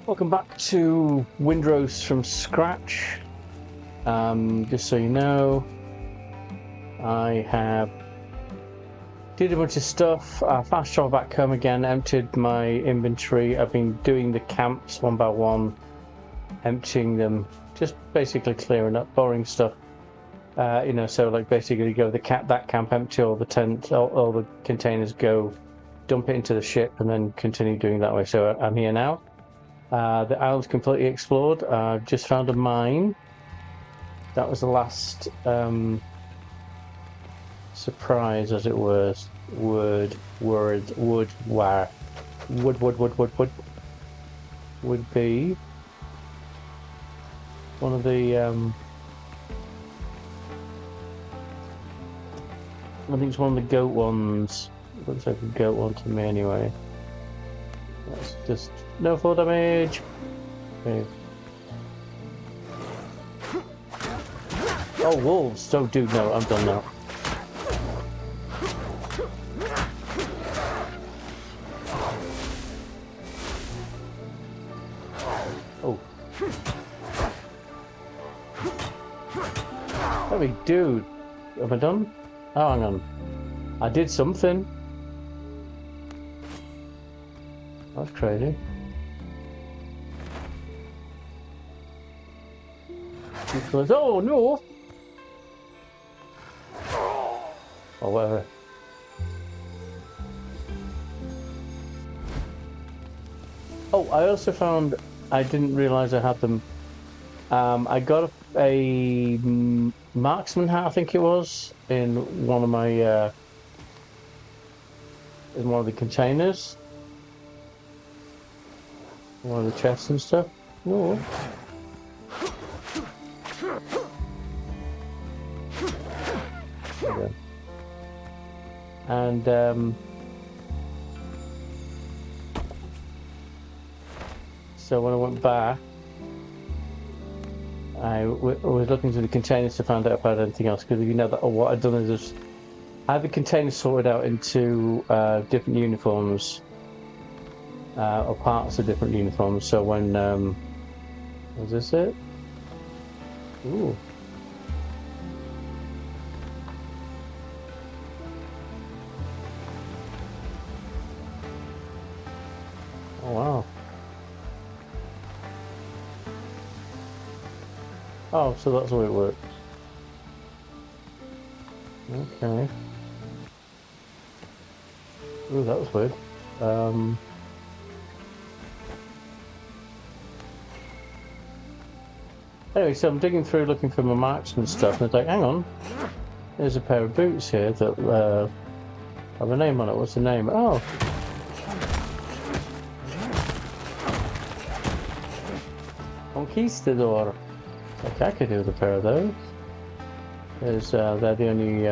Welcome back to Windrose from scratch. Just so you know, I have did a bunch of stuff. Fast travel back home again, emptied my inventory. I've been doing the camps one by one, emptying them, just basically clearing up boring stuff. So like basically go that camp, empty all the tent, all the containers, go dump it into the ship, and then continue doing that way. So I'm here now. The island's completely explored. I've just found a mine. That was the last surprise, as it was. Would be one of the I think it's one of the goat ones. Looks like a goat one to me anyway. That's just no fall damage. Okay. Oh, wolves! Oh, dude, no, I'm done now. Oh. I mean, dude, am I done? Oh, hang on. I did something. That's crazy. Oh no! Or whatever. Oh, I also found, I didn't realize I had them. I got a marksman hat, I think it was, in one of my in one of the containers. One of the chests and stuff. Oh. Okay. And so when I went back, I was looking through the containers to find out if I had anything else, because you know that what I'd done is I had the containers sorted out into different uniforms, or parts of different uniforms. So when was this it? Ooh. Oh wow. Oh, so that's the way it works. Okay. Ooh, that was weird. Anyway, so I'm digging through looking for my marksman stuff, and it's like, hang on, there's a pair of boots here that have a name on it. What's the name? Oh. Conquistador. Okay, I could do with a pair of those. They're the only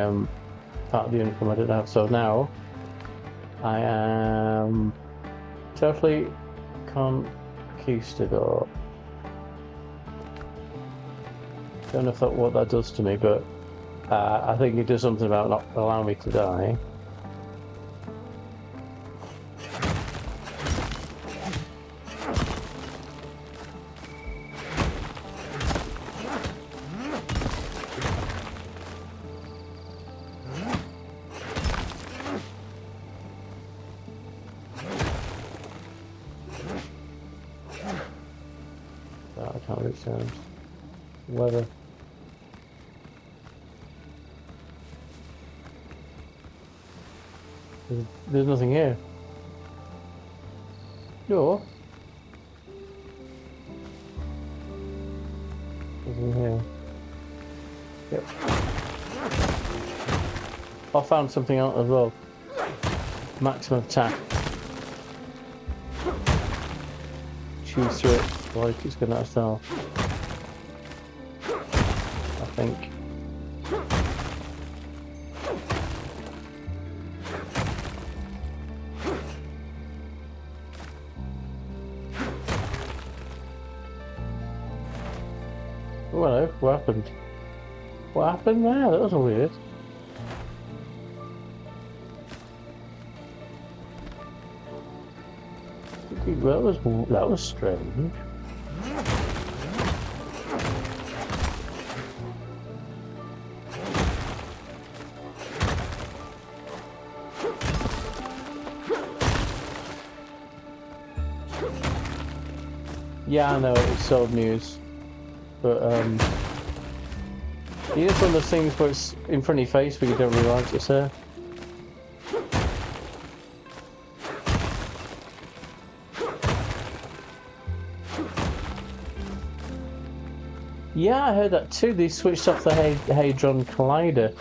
part of the uniform I don't have. So now I am totally conquistador. Don't know what that does to me, but I think it does something about not allowing me to die. I can't reach sounds. Weather. There's nothing here. No. Nothing here. Yep. I found something out as well. Maximum attack. Choose through it like it's going to start. I think. Oh, hello. What happened? What happened there? That was weird. That was strange. Yeah, I know it's old news, but you know, it's one of those things where it's in front of your face, but you don't realise it's there. Yeah, I heard that too. They switched off the Hadron Collider.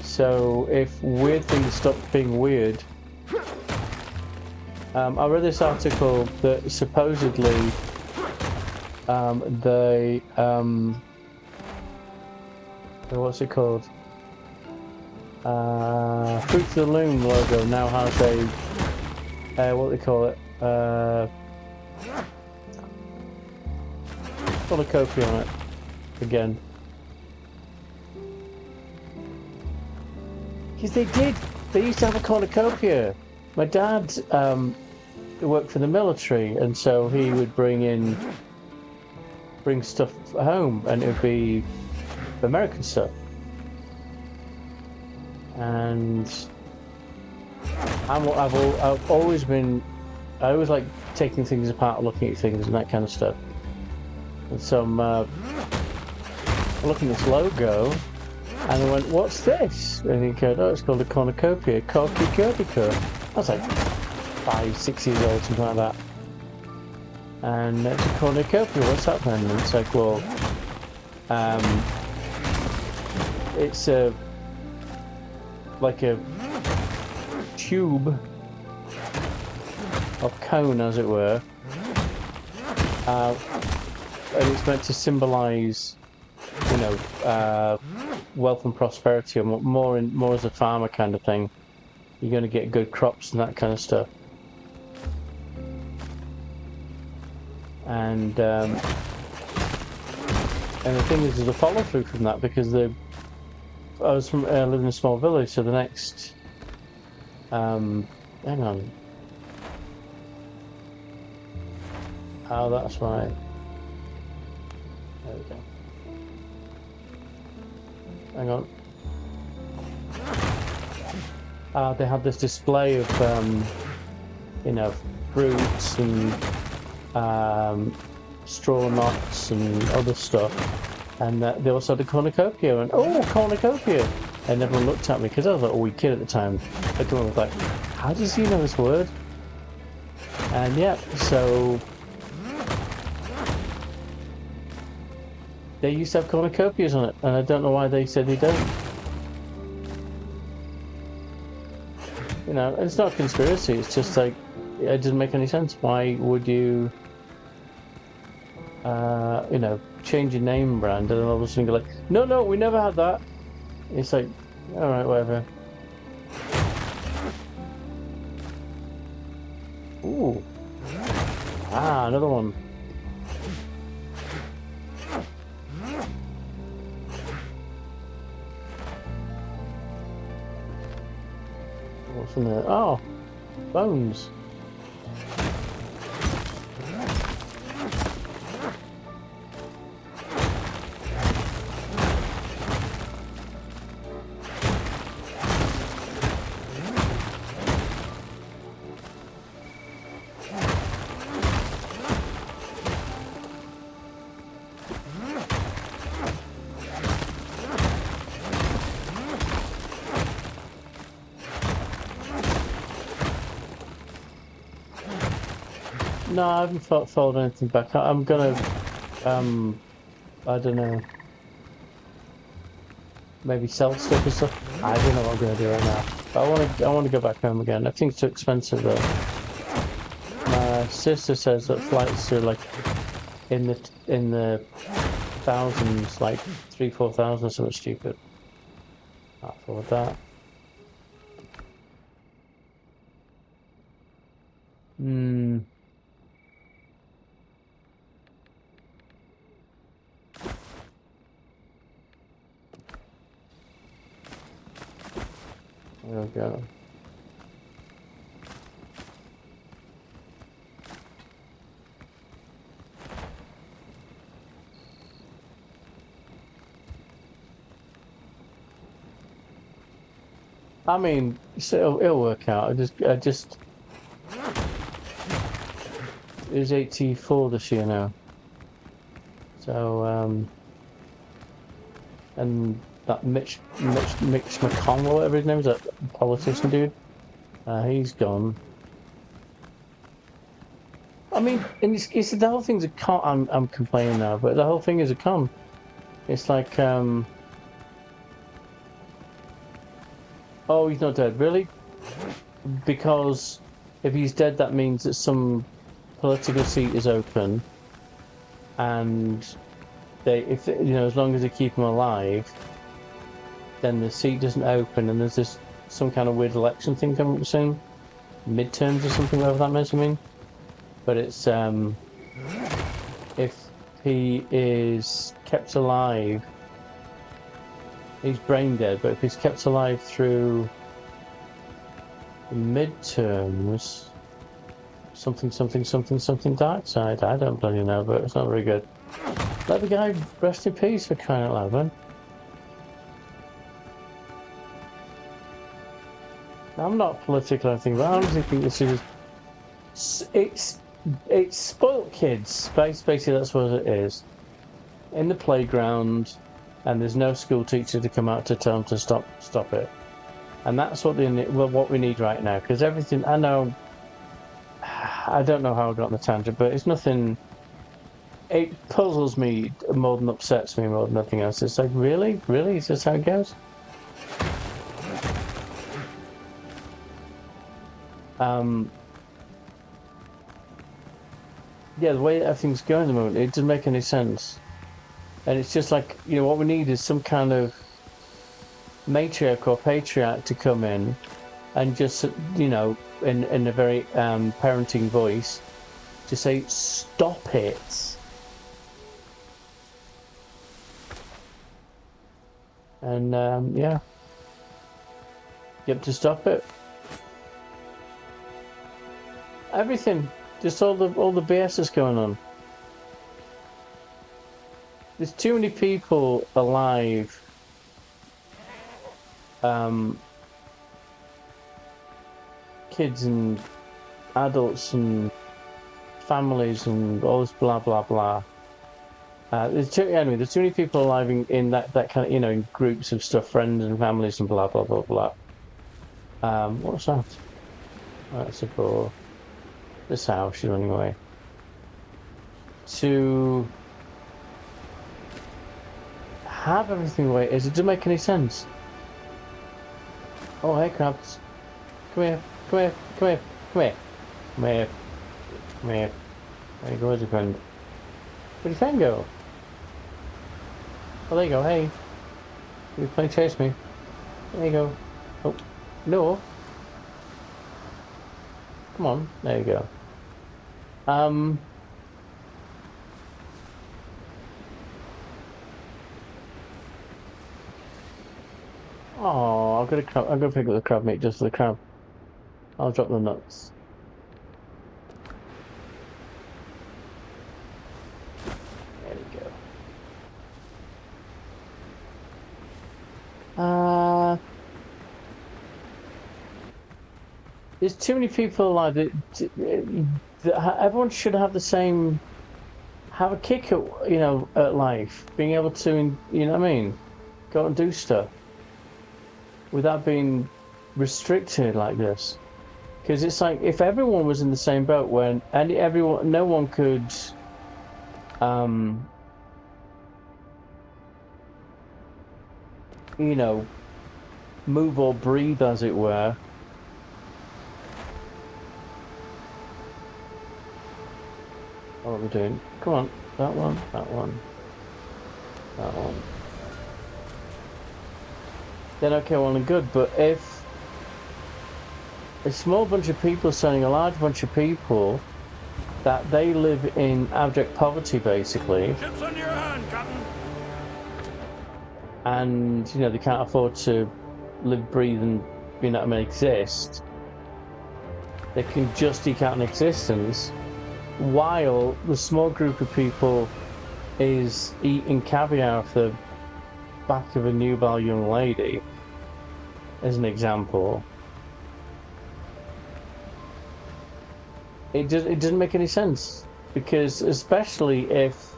So if weird things stop being weird, I read this article that supposedly what's it called? Fruit of the Loom logo now has a what do they call it? Cornucopia on it again. Because they used to have a cornucopia. My dad worked for the military, and so he would bring stuff home, and it would be American stuff. And I've always been, I always like taking things apart, looking at things and that kind of stuff. And so I'm looking at this logo, and I went, "What's this?" And he goes, "Oh, it's called a cornucopia, Corky Kirby." I was like 5, 6 years old, something like that. And it's a cornucopia. What's that then? And it's like, well, it's like a tube or cone, as it were, and it's meant to symbolise, you know, wealth and prosperity, or more as a farmer kind of thing. You're going to get good crops and that kind of stuff. And the thing is, there's a follow through from that, because I live in a small village, so the next, hang on. Oh, that's right. There we go. Hang on. They had this display of, you know, fruits and straw nuts and other stuff, and they also had a cornucopia, and oh, cornucopia, and everyone looked at me because I was like a wee kid at the time. Everyone was like, "How does he know this word?" And yeah, so they used to have cornucopias on it, and I don't know why they said they don't. You know, it's not a conspiracy, it's just like, it doesn't make any sense. Why would you, you know, change your name brand and then all of a sudden go like, no, we never had that. It's like, alright, whatever. Ooh. Another one. What's in there? Oh, bones. No, I haven't followed anything back. I'm gonna, I don't know, maybe sell stuff or stuff. I don't know what I'm gonna do right now. But I want to go back home again. I think it's too expensive though. My sister says that flights are like in the thousands, like 3,000-4,000, something stupid. Can't afford that. There we go. I mean, it'll work out. I just it was 84 this year now. So and that Mitch McConnell, whatever his name is, that politician dude, he's gone. I mean, and it's the whole thing's a con. I'm complaining now, but the whole thing is a con. It's like oh, he's not dead, really? Because if he's dead, that means that some political seat is open, and if you know, as long as they keep him alive, then the seat doesn't open, and there's this some kind of weird election thing coming up soon, midterms or something, whatever that means. I mean, but it's if he is kept alive, he's brain dead. But if he's kept alive through the midterms, something dark side. I don't bloody know, but it's not very good. Let the guy rest in peace, for crying out loud, man. I'm not political or anything, but I honestly think this is it's spoilt kids. Basically, that's what it is. In the playground, and there's no school teacher to come out to tell them to stop it. And that's what what we need right now. Because everything, I know, I don't know how I got on the tangent, but it's nothing. It puzzles me more than upsets me more than nothing else. It's like, really, is this how it goes? Yeah, the way everything's going at the moment, it doesn't make any sense. And it's just like, you know, what we need is some kind of matriarch or patriarch to come in and just, you know, in a very parenting voice, to say, stop it. And yeah, get to stop it. Everything, just all the BS that's going on. There's too many people alive. Kids and adults and families and all this blah blah blah. There's too many people alive in that kind of, you know, in groups of stuff, friends and families and blah blah blah blah. What's that? Oh, that's a bore. This house, she's running away. To have everything the way it is, it doesn't make any sense. Oh, hey, crabs. Come here. Come here. Come here. Come here. Come here. Come here. There you go, your friend. Where'd your friend go? Oh, there you go. Hey. You're playing chase me. There you go. Oh, no. Come on. There you go. Oh, I've got a crab. I'm gonna pick up the crab meat just for the crab. I'll drop the nuts. There we go. There's too many people alive that everyone should have the same, have a kick at, you know, at life, being able to, you know what I mean, go and do stuff without being restricted like this. Because it's like, if everyone was in the same boat, when no one could you know, move or breathe, as it were. What are we doing? Come on, that one, that one, that one. Then okay, well and good, but if a small bunch of people selling a large bunch of people that they live in abject poverty, basically, ships on your hand, Captain. And you know they can't afford to live, breathe, and you know what I mean, exist. They can just eke out an existence, while the small group of people is eating caviar off the back of a nubile young lady. as an example, it doesn't make any sense, because especially if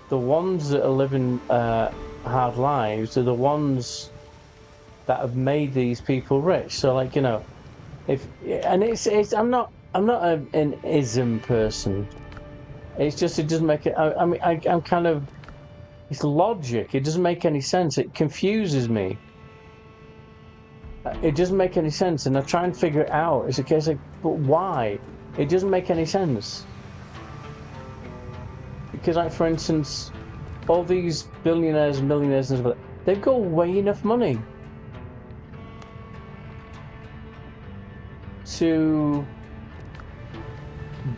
the ones that are living hard lives are the ones that have made these people rich. So, like, you know, it's I'm not an ism person. It's just, it doesn't make it. I mean, I'm kind of, it's logic. It doesn't make any sense. It confuses me. It doesn't make any sense, and I try and figure it out. It's a case of, but why? It doesn't make any sense. Because, like, for instance, all these billionaires and millionaires and stuff, they've got way enough money to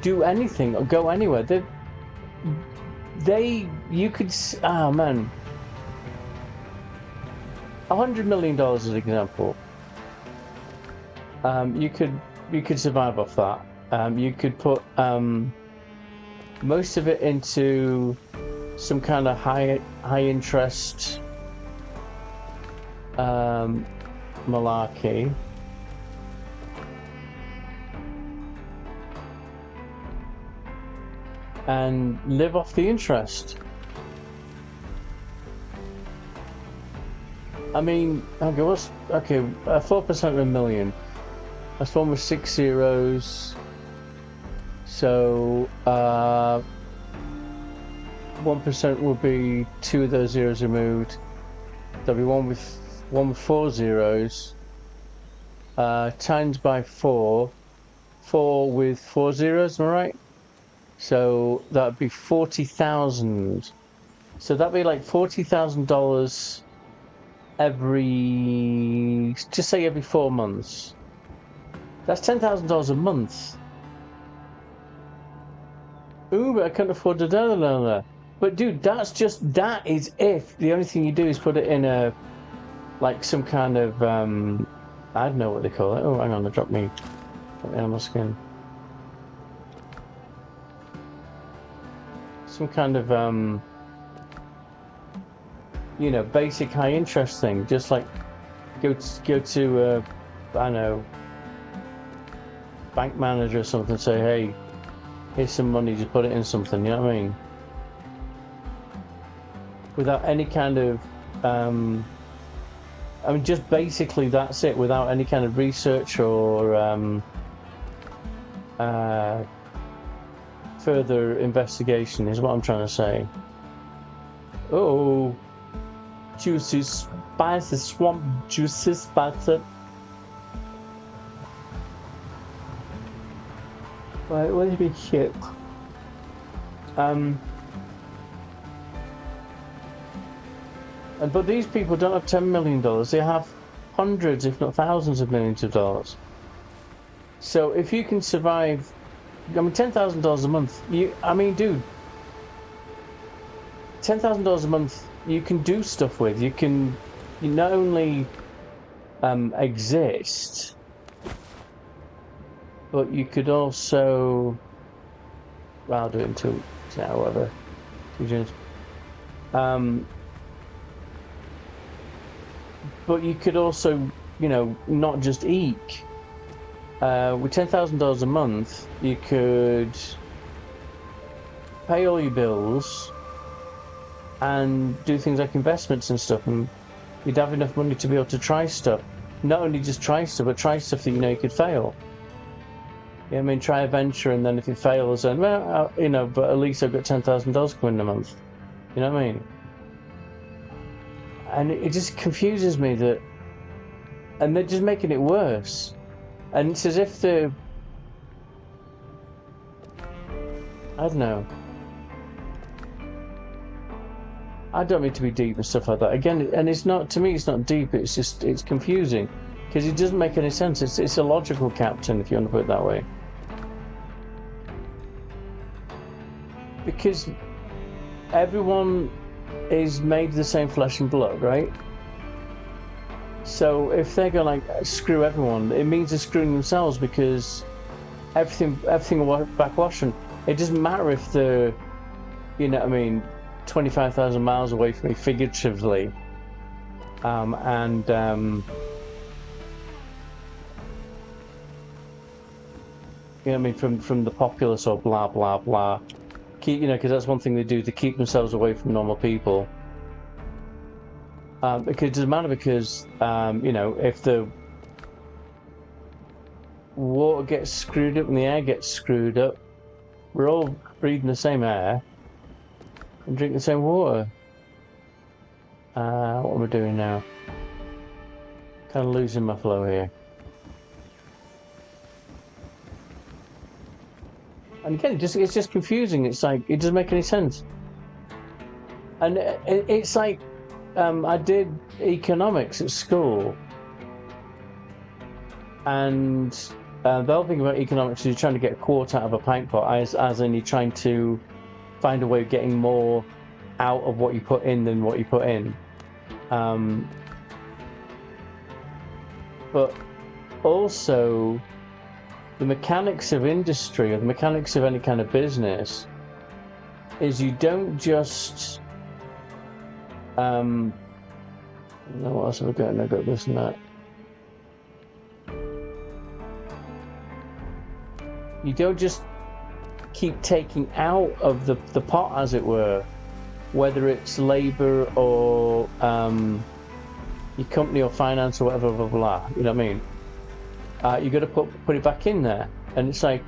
do anything or go anywhere. You could, oh man, $100 million as an example. You could survive off that. You could put most of it into some kind of high interest malarkey. And live off the interest. I mean, okay, 4% of a million. That's one with 6 zeros. So 1% would be 2 of those zeros removed. There'll be one with 4 zeros. Times by 4. 4 with 4 zeros, am I right? So that would be 40,000. So that'd be like $40,000 every, just say every 4 months. That's $10,000 a month. Ooh, but I can't afford to do that. But dude, that is if the only thing you do is put it in a, like some kind of, I don't know what they call it. Oh, hang on, they dropped me on my skin. Some kind of, you know, basic high interest thing. Just like go to, I don't know, bank manager or something. Say, hey, here's some money. Just put it in something. You know what I mean? Without any kind of, I mean, just basically that's it. Without any kind of research or further investigation is what I'm trying to say. Oh, juicy, spicy, swamp, juicy, spicy. Right, let me check. But these people don't have $10 million. They have hundreds, if not thousands of millions of dollars. So if you can survive, I mean, $10,000 a month, I mean, dude, $10,000 a month, you can do stuff with. You not only exist, but you could also, well, I'll do it in two, whatever, 2 units. But you could also, you know, not just eke. With $10,000 a month, you could pay all your bills and do things like investments and stuff, and you'd have enough money to be able to try stuff. Not only just try stuff, but try stuff that you know you could fail. Yeah, I mean, try a venture, and then if it fails, then, well, you know, but at least I've got $10,000 coming in a month. You know what I mean? And it just confuses me that, and they're just making it worse. And it's as if they're, I don't know. I don't mean to be deep and stuff like that. Again, and it's not, to me, it's not deep. It's just, it's confusing because it doesn't make any sense. It's a logical captain, if you want to put it that way. Because everyone is made of the same flesh and blood, right? So if they're going like screw everyone, it means they're screwing themselves, because everything will backwash, and it doesn't matter if they're, you know what I mean, 25,000 miles away from me, figuratively. and you know what I mean, from the populace or blah blah blah. Keep, you know, because that's one thing they do to keep themselves away from normal people. Because it doesn't matter, because you know, if the water gets screwed up and the air gets screwed up, we're all breathing the same air and drinking the same water. What am I doing now? Kind of losing my flow here. And again, it's just confusing. It's like, it doesn't make any sense. And it's like, I did economics at school, and the whole thing about economics is you're trying to get a quart out of a pint pot, as in you're trying to find a way of getting more out of what you put in than what you put in. But also, the mechanics of industry, or the mechanics of any kind of business, is you don't just no, what else have I got? I got this and that. You don't just keep taking out of the pot, as it were, whether it's labor or your company or finance or whatever, blah, blah, blah. You know what I mean? You got to put it back in there, and it's like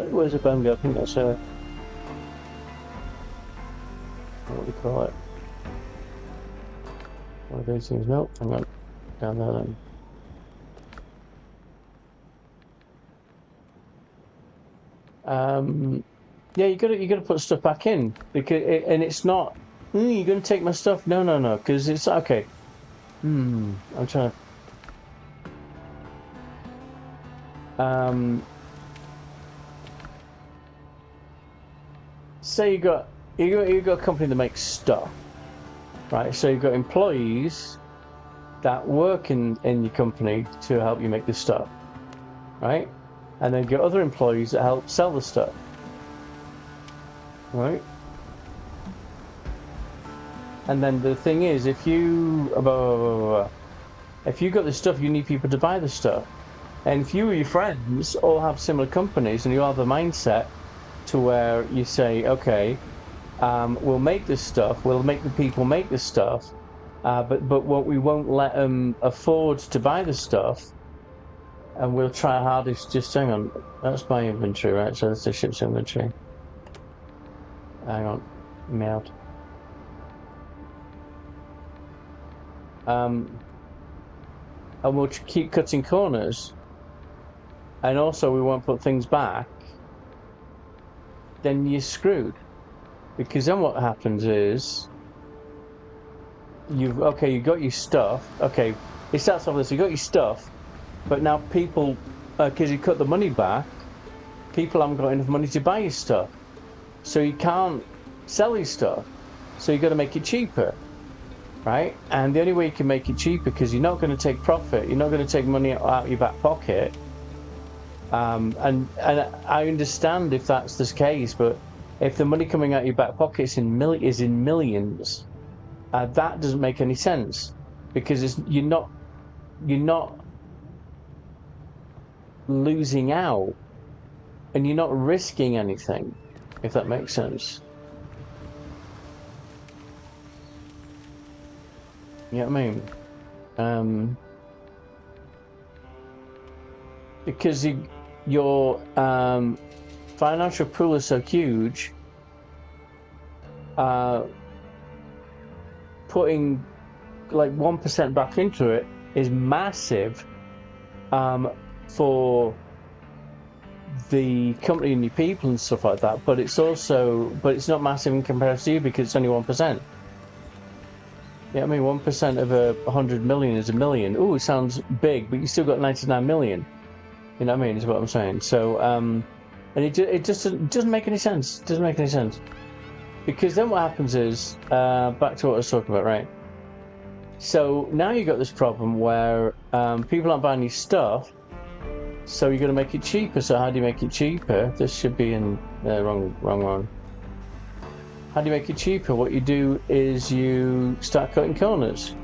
where's the bum go? I think that's what do you call it? One of those things. Nope, hang on, down there then. Yeah, you got to put stuff back in, because and it's not. You're going to take my stuff? No, because it's okay. I'm trying to. Say you got a company that makes stuff, right? So you've got employees that work in your company to help you make the stuff, right? And then you got other employees that help sell the stuff, right? And then the thing is, if you got the stuff, you need people to buy the stuff. And if you or your friends all have similar companies and you have the mindset to where you say, okay, we'll make this stuff, we'll make the people make this stuff, but what we won't let them afford to buy the stuff, and we'll try our hardest. Just hang on, that's my inventory, right? So that's the ship's inventory. Hang on, meowed. And we'll keep cutting corners, and also we won't put things back. Then you're screwed, because then what happens is you got your stuff. Okay, it starts off this. You got your stuff, but now people, because you cut the money back, people haven't got enough money to buy your stuff, so you can't sell your stuff. So you got to make it cheaper, right? And the only way you can make it cheaper, because you're not going to take profit, you're not going to take money out of your back pocket. And I understand if that's the case, but if the money coming out of your back pocket is in millions, that doesn't make any sense, because you're not losing out, and you're not risking anything, if that makes sense. You know what I mean? Because your financial pool is so huge, putting like 1% back into it is massive for the company and your people and stuff like that. But it's not massive in comparison to you, because it's only 1%. Yeah, I mean, 1% of 100 million is a million. Ooh, it sounds big, but you still got 99 million. You know what I mean? Is what I'm saying. So, and it just doesn't make any sense. It doesn't make any sense. Because then what happens is, back to what I was talking about, right? So now you've got this problem where people aren't buying your stuff, So you're going to make it cheaper. So how do you make it cheaper? This should be in wrong one. How do you make it cheaper? What you do is you start cutting corners.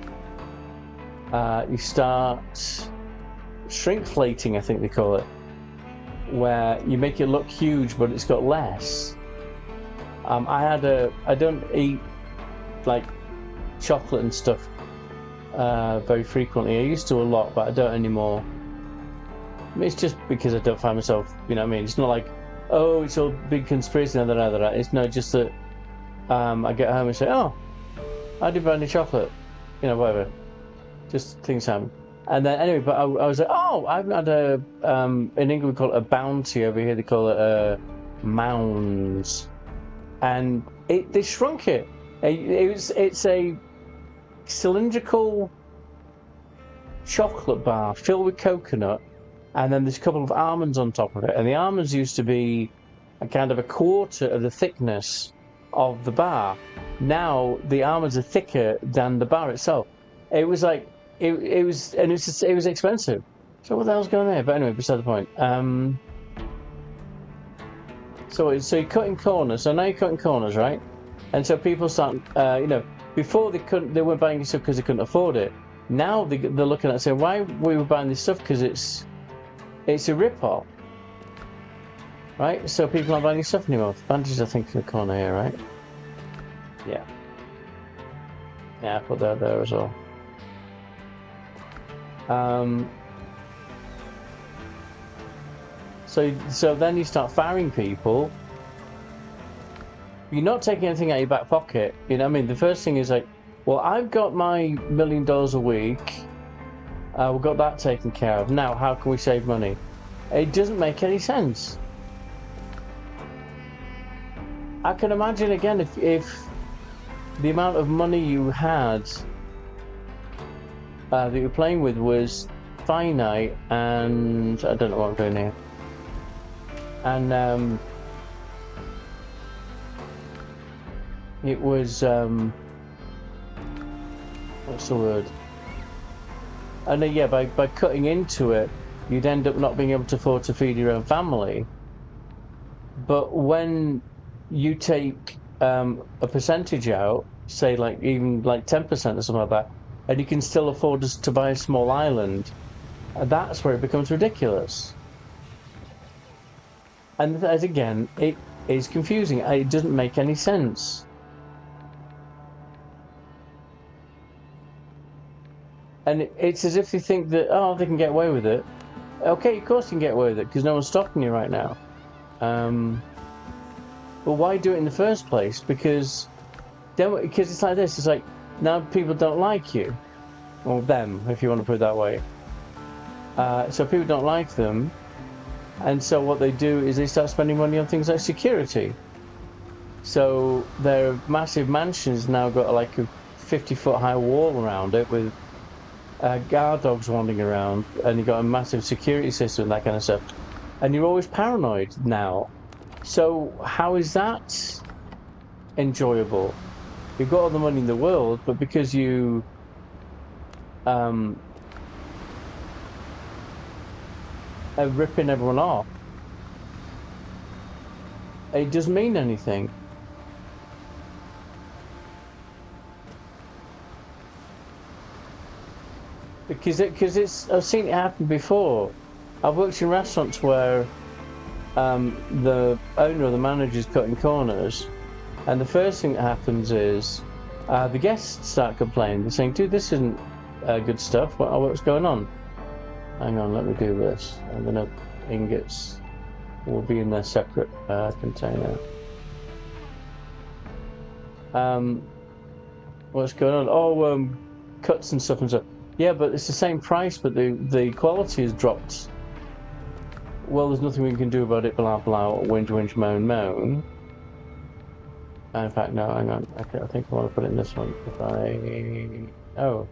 You start shrinkflating, I think they call it, where you make it look huge, but it's got less. I don't eat like chocolate and stuff very frequently. I used to a lot, but I don't anymore. It's just because I don't find myself, you know what I mean? It's not like, oh, it's all big conspiracy. No. It's not just that I get home and say, oh, I did buy any chocolate, you know, whatever. Just things happen. And then anyway, but I was like, oh, I've had in England we call it a bounty. Over here they call it mounds, and they shrunk it. It's a cylindrical chocolate bar filled with coconut, and then there's a couple of almonds on top of it. And the almonds used to be a kind of a quarter of the thickness of the bar. Now the almonds are thicker than the bar itself. It was like it was expensive. So what the hell's going on there? But anyway, beside the point. So you're cutting corners. So now you're cutting corners, right? And so people start, you know, before they weren't buying this stuff because they couldn't afford it. Now they're looking at it and saying, why were we buying this stuff? Because it's a rip-off, right? So people aren't buying this stuff anymore. Bandages, I think, in the corner here, right? Yeah. Yeah, I put that there as well. So then you start firing people. You're not taking anything out of your back pocket. You know what I mean? The first thing is like, well, I've got my $1 million a week. We've got that taken care of. Now, how can we save money? It doesn't make any sense. I can imagine again if the amount of money you had that you were playing with was finite, and I don't know what I'm doing here. And it was what's the word? And yeah, by cutting into it, you'd end up not being able to afford to feed your own family. But when you take a percentage out, say like even like 10% or something like that, and you can still afford to buy a small island, that's where it becomes ridiculous. And as again, it is confusing. It doesn't make any sense. And it's as if they think that, oh, they can get away with it. Okay, of course you can get away with it, because no one's stopping you right now. But why do it in the first place? Because it's like this. It's like, now people don't like you. Or them, if you want to put it that way. So people don't like them. And so what they do is they start spending money on things like security. So their massive mansions now got like a 50-foot high wall around it with guard dogs wandering around, and you've got a massive security system and that kind of stuff. And you're always paranoid now. So how is that enjoyable? You've got all the money in the world, but because you are ripping everyone off, it doesn't mean anything. Because I've seen it happen before. I've worked in restaurants where the owner or the manager is cutting corners, and the first thing that happens is the guests start complaining. They're saying, dude, this isn't good stuff. What's going on? Hang on, let me do this. And then ingots will be in their separate container. What's going on? Oh, cuts and stuff and stuff. Yeah, but it's the same price, but the quality has dropped. Well, there's nothing we can do about it, blah blah, whinge, moan. In fact, no, hang on. Okay, I think I want to put it in this one. Oh.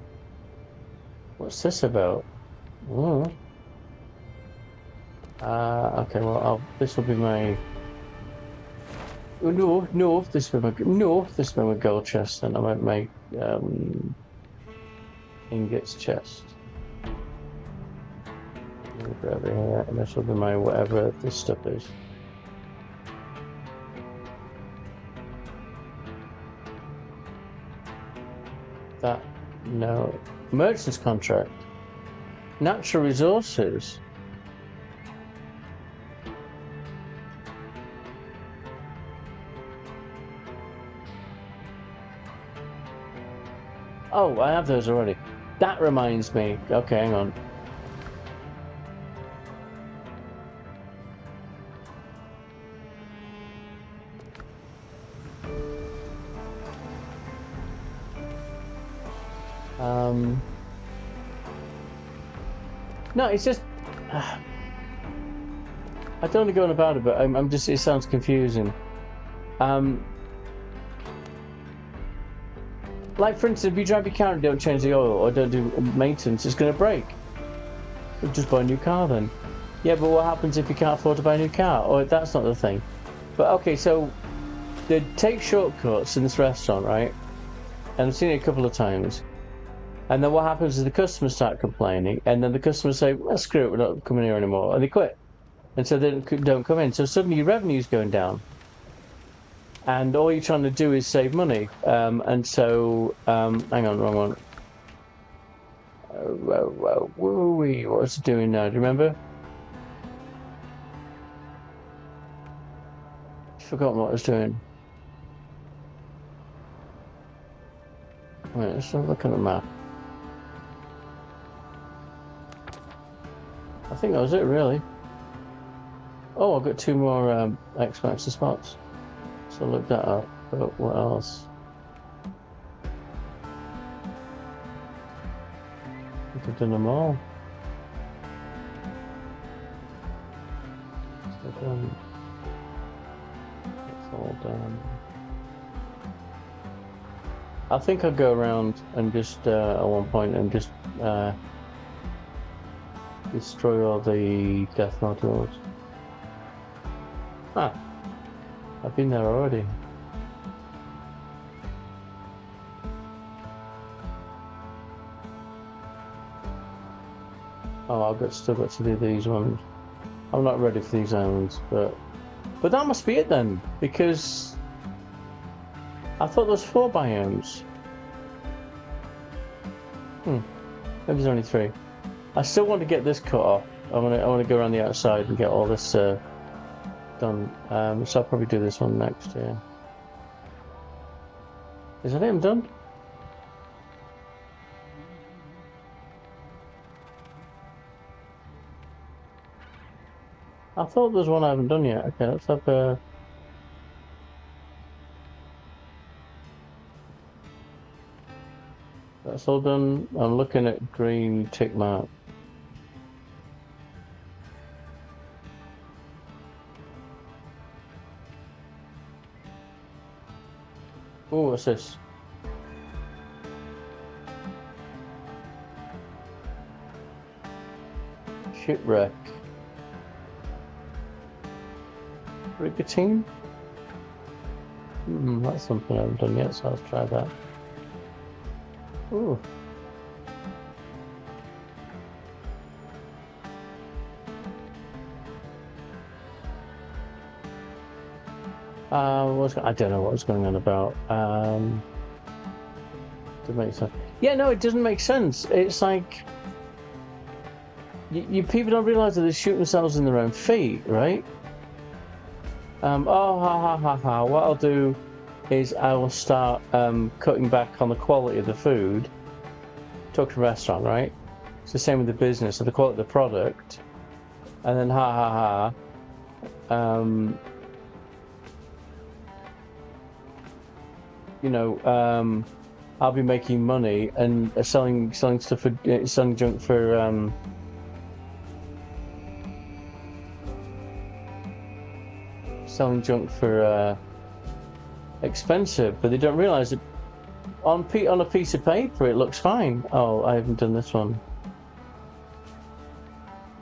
What's this about? Oh. Okay, well, this will be my... No, this will be my gold chest, and I might make, ingots chest. Move over here, and this will be my whatever this stuff is. That, no. Merchant's contract. Natural resources. Oh, I have those already. That reminds me. Okay, hang on. No, it's just I don't want to go on about it, but I'm just, it sounds confusing. Like for instance, if you drive your car and don't change the oil or don't do maintenance, it's going to break. Just buy a new car then. Yeah, but what happens if you can't afford to buy a new car? Or that's not the thing. But okay, so they take shortcuts in this restaurant, right? And I've seen it a couple of times. And then what happens is the customers start complaining, and then the customers say, well, screw it, we're not coming here anymore, and they quit. And so they don't come in. So suddenly your revenue's going down. And all you're trying to do is save money. And so, hang on, wrong one. What's it doing now? Do you remember? I've forgotten what I was doing. Wait, let's have a look at the map. I think that was it, really. Oh, I've got 2 more X-Master spots. So look that up. But what else? I think I've done them all. It's all done. I think I'll go around and just at one point and just destroy all the death modules. Ah, I've been there already. Oh, still got to do these ones. I'm not ready for these islands, but that must be it then, because I thought there was 4 biomes. Maybe there's only 3. I still want to get this cut off. I want to go around the outside and get all this done. So I'll probably do this one next. Yeah. Is that it? I'm done. I thought there was one I haven't done yet. Okay, let's have a. That's all done. I'm looking at green tick mark. Oh, what's this? Shipwreck. Brigantine? That's something I haven't done yet, so let's try that. Ooh. I don't know what was going on about. Doesn't make sense. Yeah, no, it doesn't make sense. It's like you people don't realise that they shoot themselves in their own feet, right? Oh, ha. What I'll do is I will start cutting back on the quality of the food. Talk to restaurant, right? It's the same with the business, so the quality of the product, and then you know, I'll be making money and selling stuff for selling junk for expensive, but they don't realize that on a piece of paper it looks fine. Oh, I haven't done this one.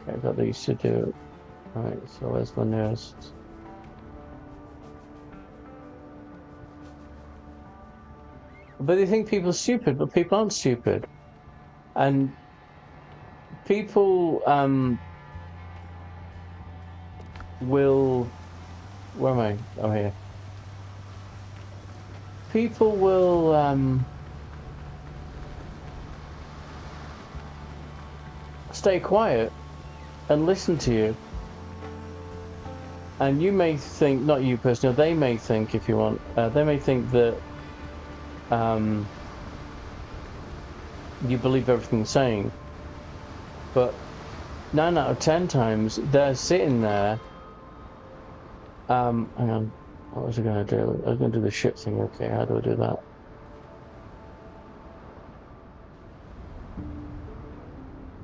Okay, I've got these to do. Right, so where's my nearest? But they think people are stupid, but people aren't stupid. And people will... Where am I? I'm here. People will stay quiet and listen to you. And you may think, not you personally, they may think, if you want, they may think that you believe everything they're saying. But 9 out of 10 times, they're sitting there. Hang on, what was I going to do? I was going to do the ship thing. Okay, how do I do that?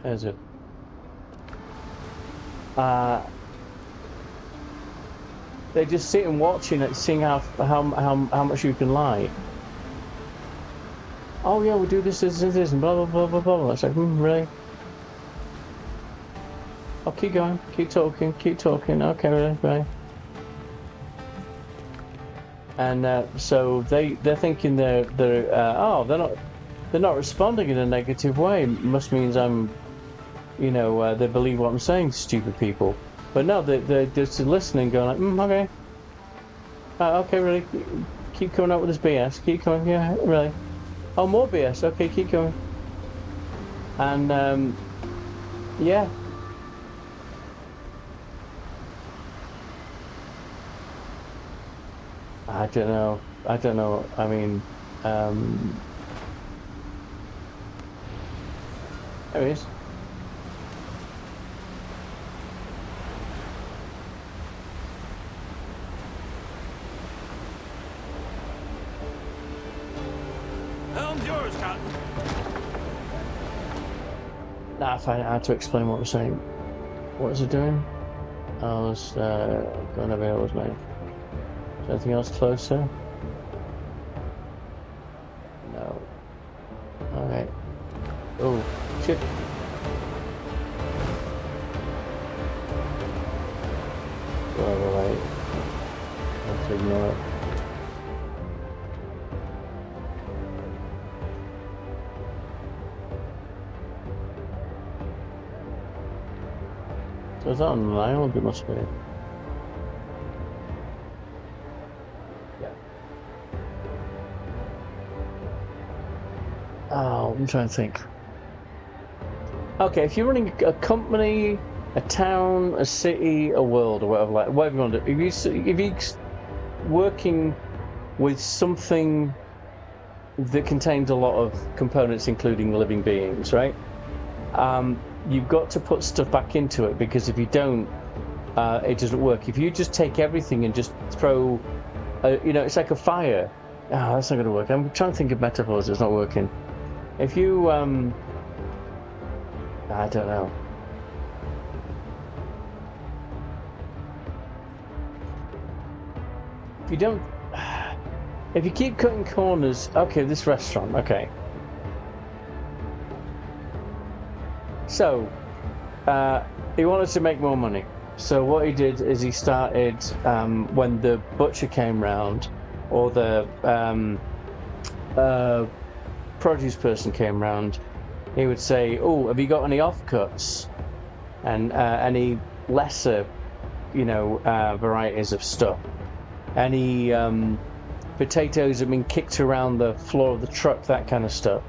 There's it. They just sit and watching it, seeing how much you can lie. Oh yeah, we'll do this, and blah blah blah blah blah. It's like, really? Oh, keep going, keep talking. Okay, really. And so they're thinking they're not responding in a negative way. Must means I'm, they believe what I'm saying. Stupid people. But no, they're just listening, going like, okay. Okay, really. Keep coming up with this BS. Keep coming, yeah, really. Oh, more BS. Okay, keep going. And yeah. I don't know. I mean, there it is. Helm's yours, Captain. Nah, I find it hard to explain what we're saying. What is it doing? I was going over here, wasn't I? Is there anything else closer? No. Alright. Oh, shit. Right. Let's ignore it. So is that on an island? It must be. Yeah. Oh, I'm trying to think. Okay, if you're running a company, a town, a city, a world, or whatever you want to do, if you're working with something that contains a lot of components, including living beings, right? You've got to put stuff back into it, because if you don't, it doesn't work. If you just take everything and just throw, it's like a fire. Oh, that's not going to work. I'm trying to think of metaphors. It's not working. If you, I don't know. If you don't, if you keep cutting corners, okay, this restaurant, okay. So, he wanted to make more money. So what he did is he started, when the butcher came round, or the produce person came round, he would say, "Oh, have you got any offcuts? And any lesser, varieties of stuff? Any potatoes have been kicked around the floor of the truck, that kind of stuff."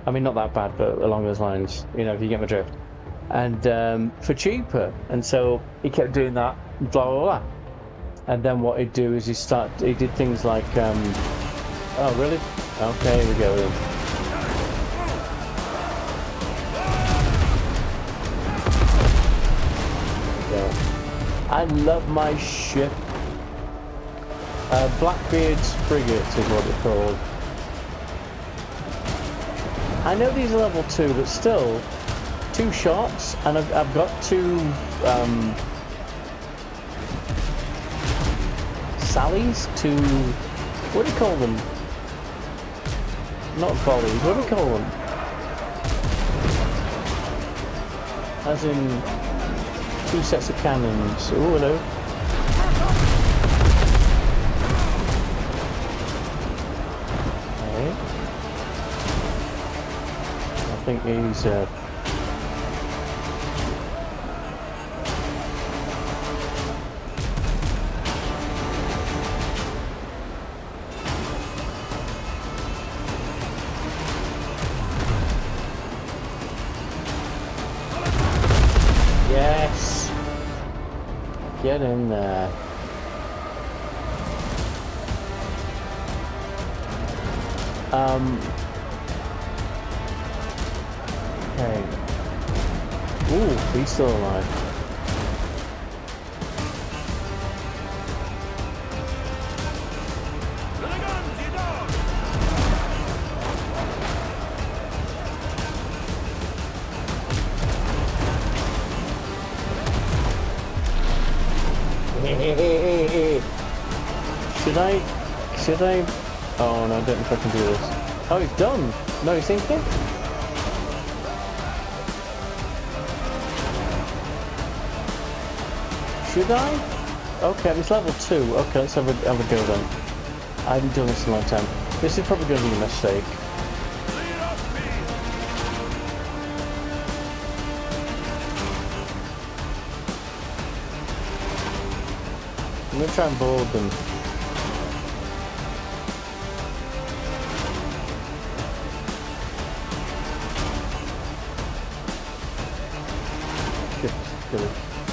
I mean, not that bad, but along those lines, if you get my drift. And for cheaper. And so he kept doing that, blah, blah, blah. And then what he'd do is he did things like, oh, really? Okay, here we go then. I love my ship. Blackbeard's frigate is what it's called. I know these are level 2, but still, 2 shots, and I've got 2 sallies, 2, what do you call them? Not volleys, what do you call them? As in 2 sets of cannons. Oh, hello. I think he's Get in there. Okay. Ooh, he's still alive. To the guns, you dog! Should I? Oh no, I don't know if I can do this. Oh, he's done. No, he's thinking. Should I? Okay, it's level 2. Okay, let's have a go then. I haven't done this in a long time. This is probably going to be a mistake. Lead off speed! I'm going to try and board them. Got a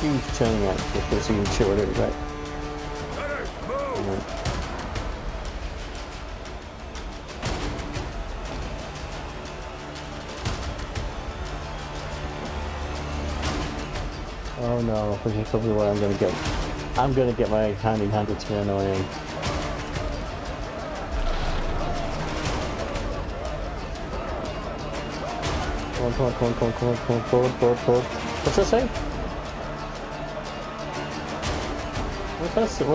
huge turning axis, but it's even chilled it, right? Cutters, move! Oh no, which is probably what I'm going to get. I'm going to get my hand handed to me annoying. Come on, forward. What's that say? What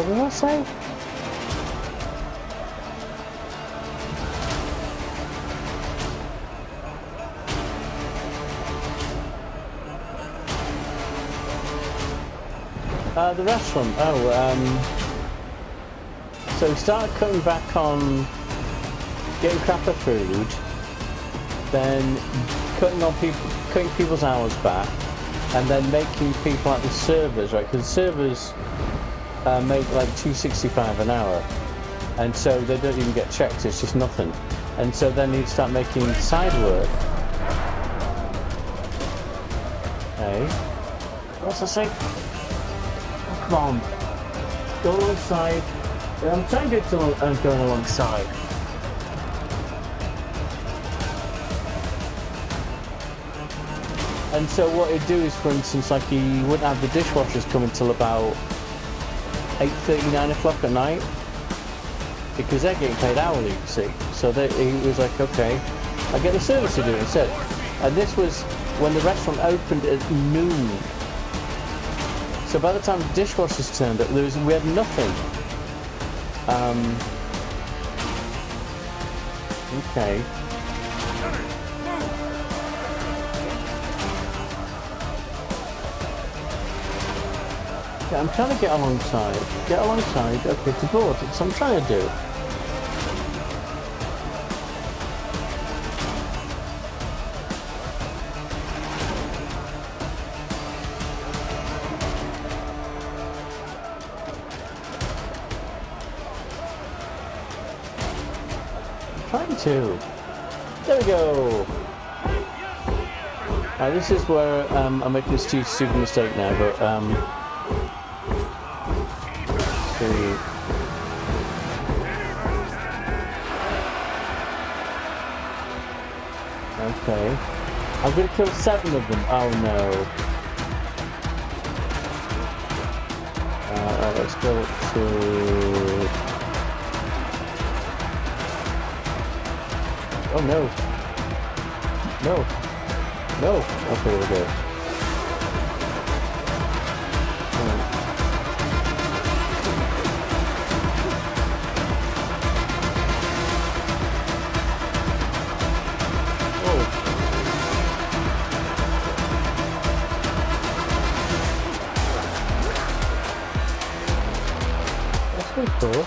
did that say? The restaurant. So we started cutting back on getting crapper food, then cutting people's hours back, and then making people at the servers, right? Because the servers make like $2.65 an hour, and so they don't even get checked. It's just nothing. And so then you start making side work. Hey, what's that say? Come on, go alongside. I'm trying to get to going alongside. And so what he'd do is, for instance, like he wouldn't have the dishwashers come until about 8:30, 9 o'clock at night, because they're getting paid hourly, you see. So he was like, okay, I get the service to do it instead. And this was when the restaurant opened at noon. So by the time the dishwashers turned up, we had nothing. Okay. Yeah, I'm trying to get alongside. Get alongside. Okay, to board. That's what I'm trying to do. There we go. This is where I'm making a stupid mistake now, but let's see. Okay, I'm gonna kill 7 of them. Oh no. Alright, let's go to. Oh no. No. Okay, we're good. Oh. That's pretty cool.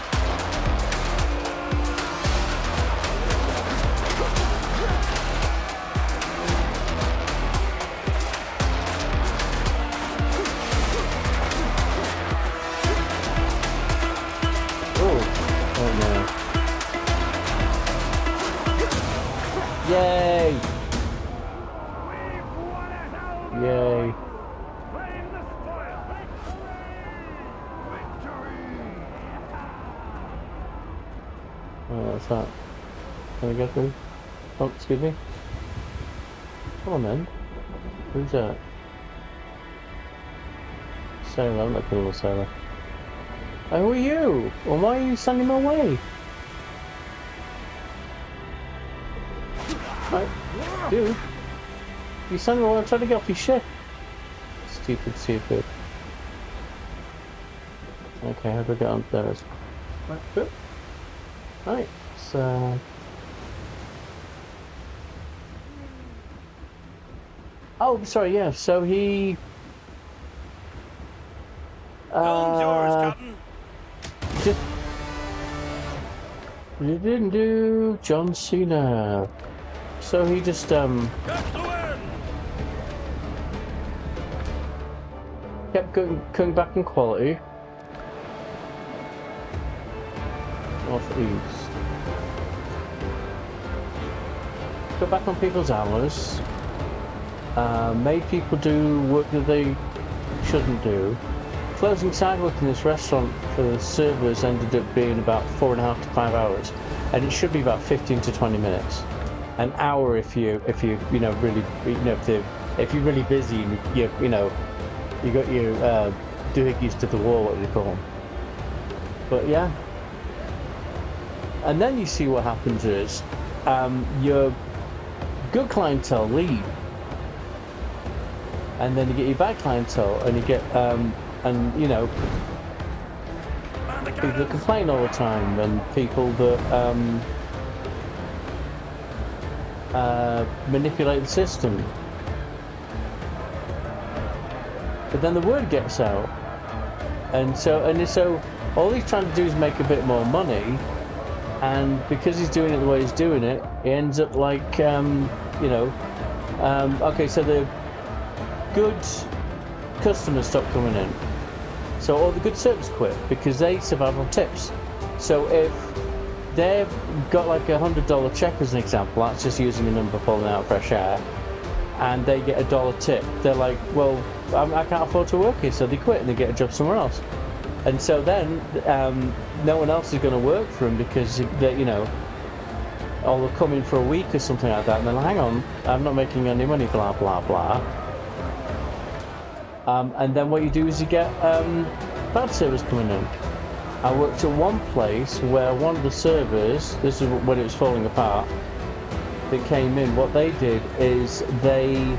Yay! We've won a hell Yay! claim the spoil. What's that? Can I get through? Oh, excuse me. Come on then. Who's that? Sailor, I'm like a little sailor. Oh, who are you? Well, why are you standing my way? Right. Dude. You standing my way, I'm trying to get off your ship. Stupid, stupid. Okay, how do I get on there? Right, good. Right, so... Oh, sorry, yeah, so he... Helm's yours, Captain. Just... You didn't do John Cena. So he just, Catch the wind. kept going back in quality. Northeast. Got back on people's hours. Made people do work that they shouldn't do. Closing side work in this restaurant for the servers ended up being about 4.5 to 5 hours, and it should be about 15 to 20 minutes. An hour if you know really if you're really busy and you got your doohickeys to the wall, what do you call them? But yeah. And then you see what happens is your good clientele leave, and then you get your bad clientele, and you get and you know, people that complain all the time, and people that manipulate the system. But then the word gets out, and so all he's trying to do is make a bit more money, and because he's doing it the way he's doing it, he ends up like okay, so the good customers stop coming in, so all the good servers quit because they survive on tips. So if they've got like $100 check as an example, that's just using a number pulling out fresh air, and they get $1 tip, they're like, well, I can't afford to work here, so they quit and they get a job somewhere else. And so then no one else is going to work for them because they, or they'll come in for a week or something like that, and then hang on, I'm not making any money, blah blah blah. And then what you do is you get bad servers coming in. I worked at one place where one of the servers, this is when it was falling apart, that came in, what they did is they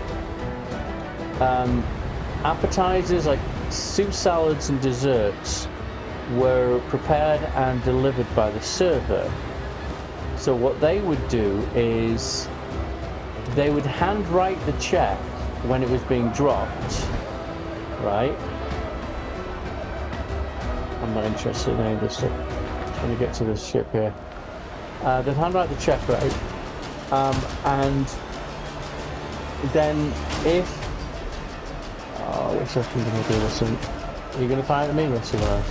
appetizers like soup, salads and desserts were prepared and delivered by the server. So what they would do is they would handwrite the check when it was being dropped, right? I'm not interested in any of this stuff. I'm trying to get to this ship here. They'd handwrite the check, right? And then if... Oh, looks like I'm going to do this. Are you going to fire at me, yes you are.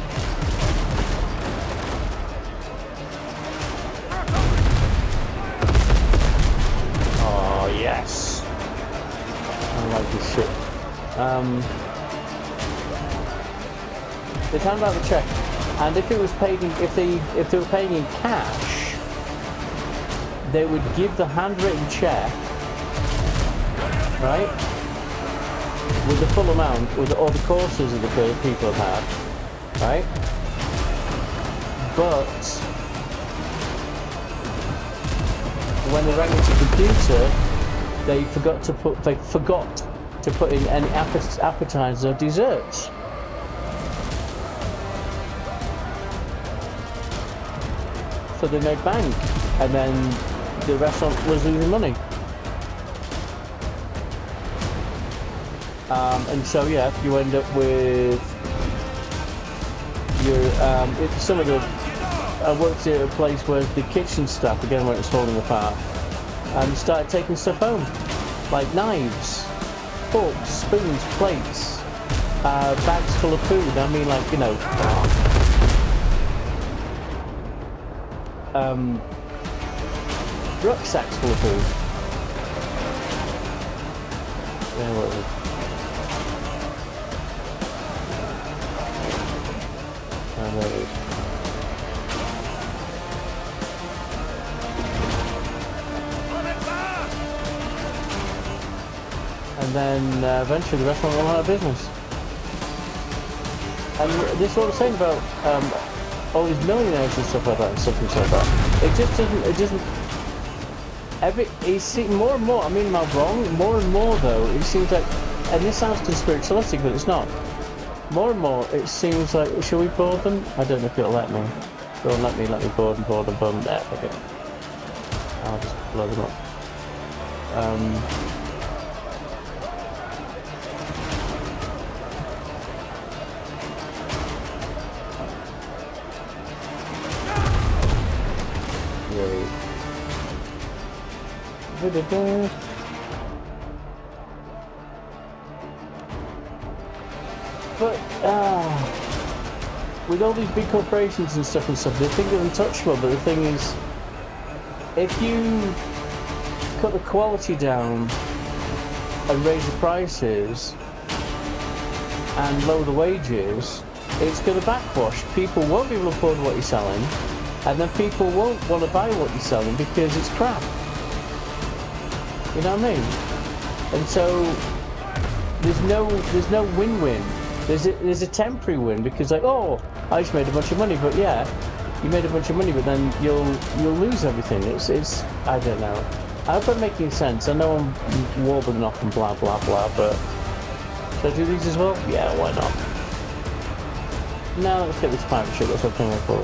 Oh, yes! I like this shit. They'd hand out the check, and if it was paid in, if they were paying in cash, they would give the handwritten check, right, with the full amount, with all the courses that the people have had, right? But when they rang into the computer, they forgot to put in any appetizers or desserts. So they made bank, and then the restaurant was losing money. And so yeah, you end up with your some of the. I worked at a place where the kitchen staff, again when it was falling apart, started taking stuff home, like knives, forks, spoons, plates, bags full of food. I mean, like rucksacks full of food. Yeah, whatever. and then eventually the restaurant will run out of business. And this is what I'm saying about all these millionaires and stuff like that and stuff like that. It just doesn't. More and more. I mean, am I wrong? More and more though, it seems like, and this sounds conspiritualistic, but it's not. More and more, it seems like, shall we board them? I don't know if it'll let me. Go on, let me board them. There, okay. I'll just blow them up. Yay. But, with all these big corporations and stuff, they think they're untouchable, but the thing is, if you cut the quality down and raise the prices and lower the wages, it's going to backwash. People won't be able to afford what you're selling, and then people won't want to buy what you're selling because it's crap. You know what I mean? And so there's no win-win. There's a temporary win because, like, oh, I just made a bunch of money, but yeah, you made a bunch of money, but then you'll lose everything. It's I don't know. I hope I'm making sense. I know I'm warbling off and blah blah blah, but should I do these as well? Yeah, why not? Now let's get this pirate ship. That's what I'm coming for.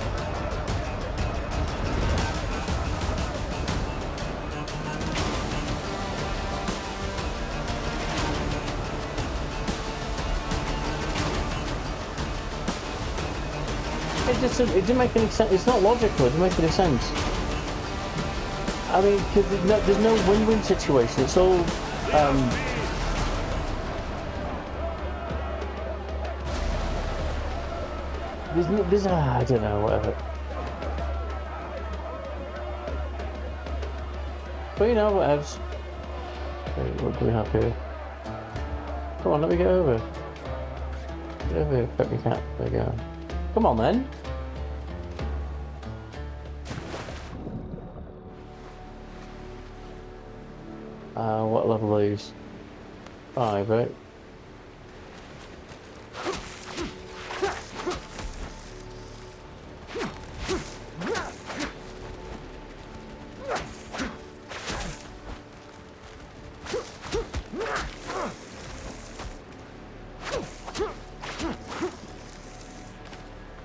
It didn't make any sense. It's not logical. It didn't make any sense. I mean, because there's no win-win situation. It's all there's I don't know, whatever. But you know, whatevs. Okay, what do we have here? Come on, let me get over. Get over here, pet me cat. There you go. Come on then. What level are these? 5, right?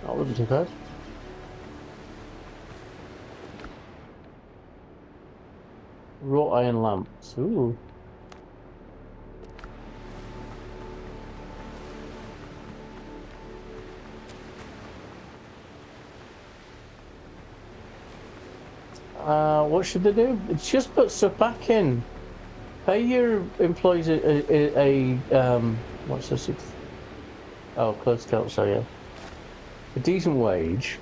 That wasn't too bad. Wrought iron lamps. Ooh. What should they do? It's just put stuff back in. Pay your employees a what's this? Oh, close to so yeah. A decent wage.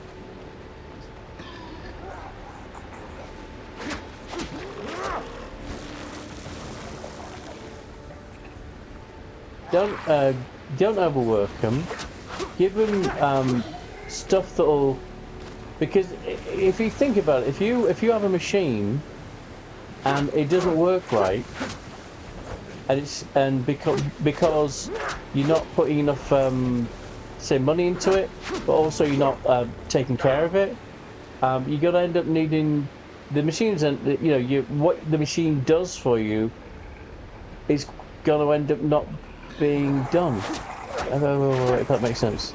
Don't overwork them. Give them stuff that'll, because if you think about it, if you have a machine and it doesn't work right, and because you're not putting enough say money into it, but also you're not taking care of it, you're gonna end up needing the machines, and what the machine does for you is gonna end up not being done. If that makes sense.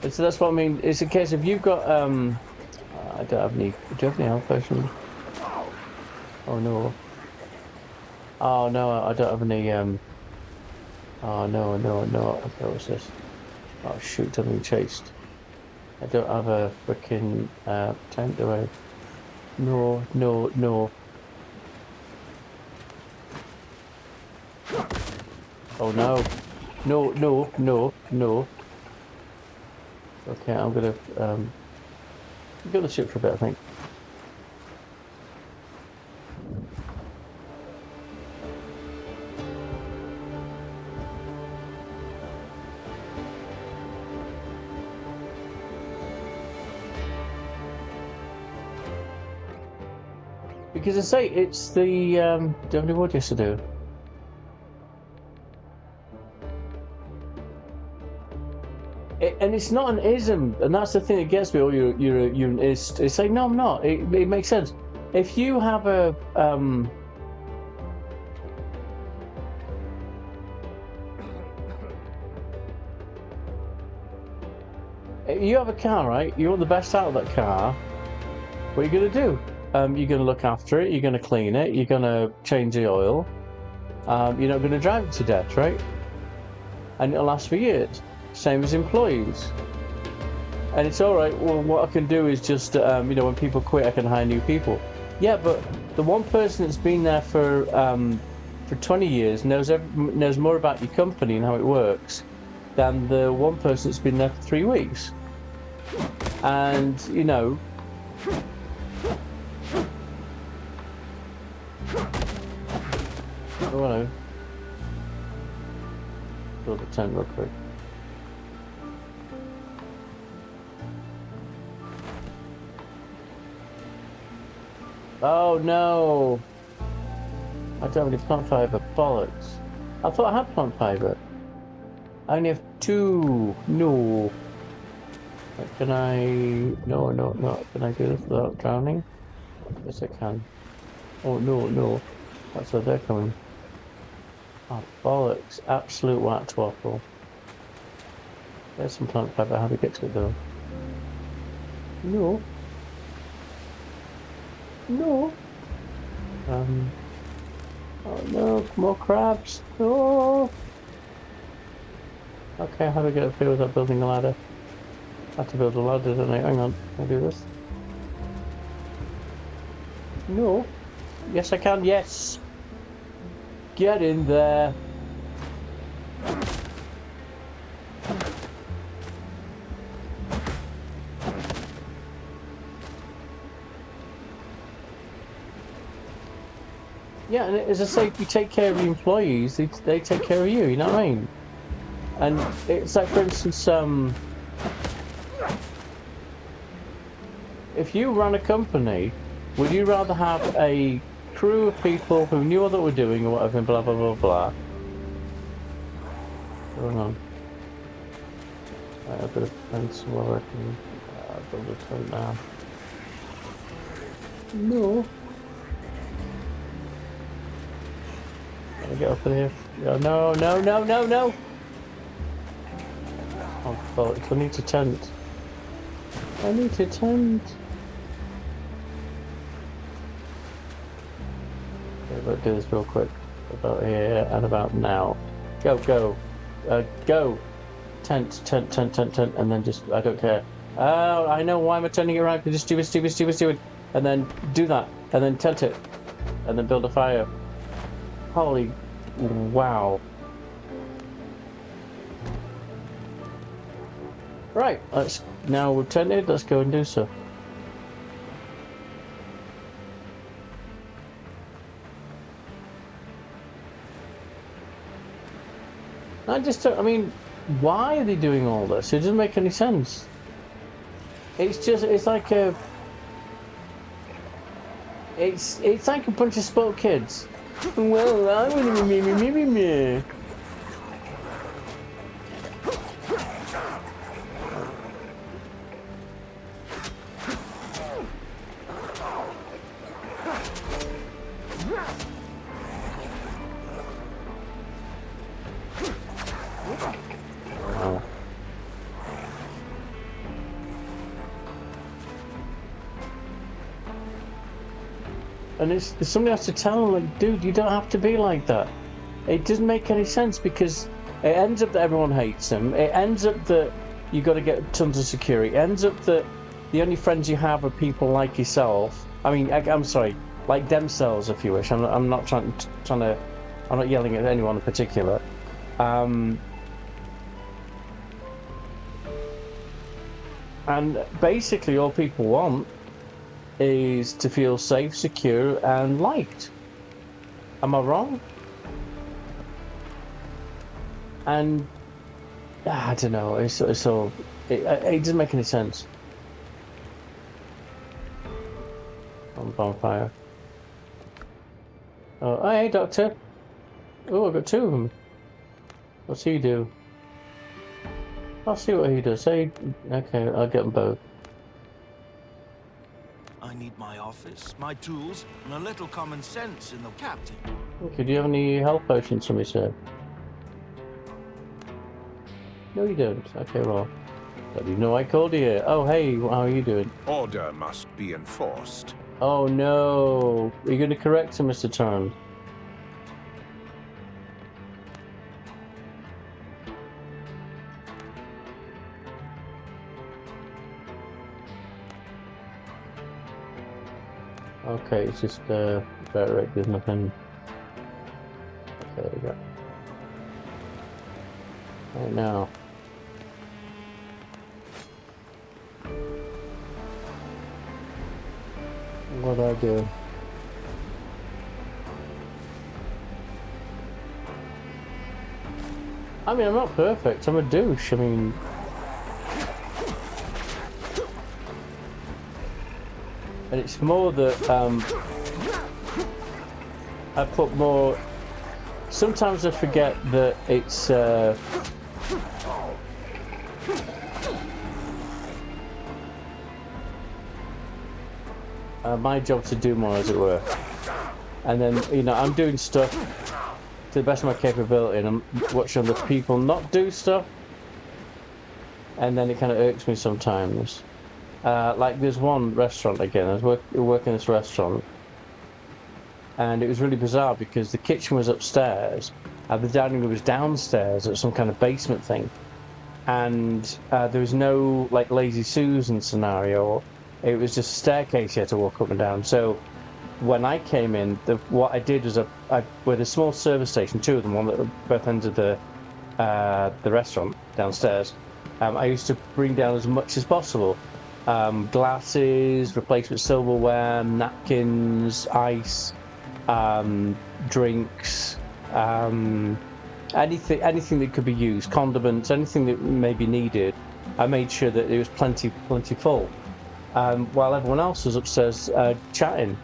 And so that's what I mean. It's a case of you've got I don't have any. Do you have any health potions? Oh no. Oh no, I don't have any oh no. Okay, what's this? Oh shoot, I'm being chased. I don't have a freaking tank, do I? No. Oh no. No. Okay, I'm gonna go the ship for a bit, I think. Because I say it's the do you know what used to do? And it's not an ism, and that's the thing that gets me. Oh, you're an ist. It's like no, I'm not. It makes sense. If you have a you have a car, right? You want the best out of that car. What are you gonna do? You're gonna look after it. You're gonna clean it. You're gonna change the oil. You're not gonna drive it to death, right? And it'll last for years. Same as employees. And it's all right. Well, what I can do is just, you know, when people quit, I can hire new people. Yeah, but the one person that's been there for 20 years knows more about your company and how it works than the one person that's been there for 3 weeks. And you know, I want to build a tent real quick. Oh no! I don't have any plant fiber. Bollocks! I thought I had plant fiber. I only have 2. No. Can I? No. Can I do this without drowning? Yes, I can. Oh no! That's where they're coming. Oh bollocks! Absolute wax waffle. There's some plant fiber. How do we get to it though? No. Oh no! More crabs! No. Okay, how do I get up here without building a ladder? I have to build a ladder, don't I? Hang on, can I do this? No. Yes, I can, yes! Get in there! Yeah, and as I say, if you take care of the employees, they take care of you, you know what I mean? And it's like, for instance, if you run a company, would you rather have a crew of people who knew what they were doing or whatever, blah, blah, blah, blah? Hang on. Right, I've got a fence where I can build a tent now. No. Can I get up in here? No. Oh, fuck, I need to tent. Okay, let's do this real quick. About here and about now. Go. Go! Tent, and then just, I don't care. Oh, I know why I'm turning it around, because it's stupid. And then do that, and then tent it. And then build a fire. Holy, wow. Right, now we're tented, let's go and do so. I mean, why are they doing all this? It doesn't make any sense. It's like a bunch of spoiled kids. Well, I want to me. And somebody has to tell them, like, dude, you don't have to be like that. It doesn't make any sense because it ends up that everyone hates them. It ends up that you got to get tons of security. It ends up that the only friends you have are people like yourself. I mean, I'm sorry, like themselves, if you wish. I'm not trying to. I'm not yelling at anyone in particular. And basically, all people want is to feel safe, secure, and liked. Am I wrong? And I don't know. It doesn't make any sense. On bonfire. Oh, hey, Doctor. Oh, I've got two of them. What's he do? I'll see what he does. Hey, okay, I'll get them both. I need my office, my tools, and a little common sense in the captain. Okay, do you have any health potions for me, sir? No, you don't. Okay, well, don't even know I called you here. Oh, hey, how are you doing? Order must be enforced. Oh, no. Are you going to correct him, Mr. Turn? Okay, it's just, right, there's nothing. Okay, there we go. Right now. What do I do? I mean, I'm not perfect. I'm a douche. I mean... And it's more that, I put more... Sometimes I forget that it's, my job to do more, as it were. And then, you know, I'm doing stuff to the best of my capability, and I'm watching other people not do stuff. And then it kind of irks me sometimes. Like there's one restaurant again, I was working in this restaurant. And it was really bizarre because the kitchen was upstairs, and the dining room was downstairs at some kind of basement thing. And there was no, like, Lazy Susan scenario. It was just a staircase you had to walk up and down. So when I came in, what I did was with a small service station, two of them, one at both ends of the restaurant downstairs. I used to bring down as much as possible. Glasses, replacement silverware, napkins, ice, drinks, anything that could be used, condiments, anything that may be needed. I made sure that it was plenty full, while everyone else was upstairs chatting,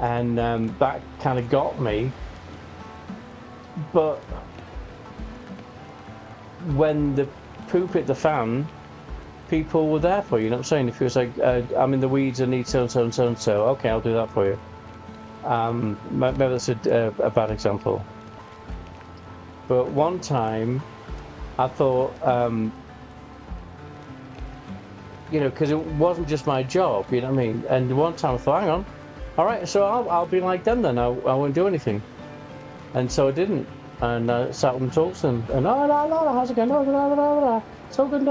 and that kind of got me. But when the poop hit the fan, people were there for you. You know what I'm saying? If it was like, I'm in the weeds, I need so and so and so and so, okay, I'll do that for you. Maybe that's a bad example. But one time, I thought, you know, because it wasn't just my job, you know what I mean? And one time I thought, hang on, all right, so I'll be like them then. I won't do anything. And so I didn't. And I sat and talked to them. And how's it going? So good.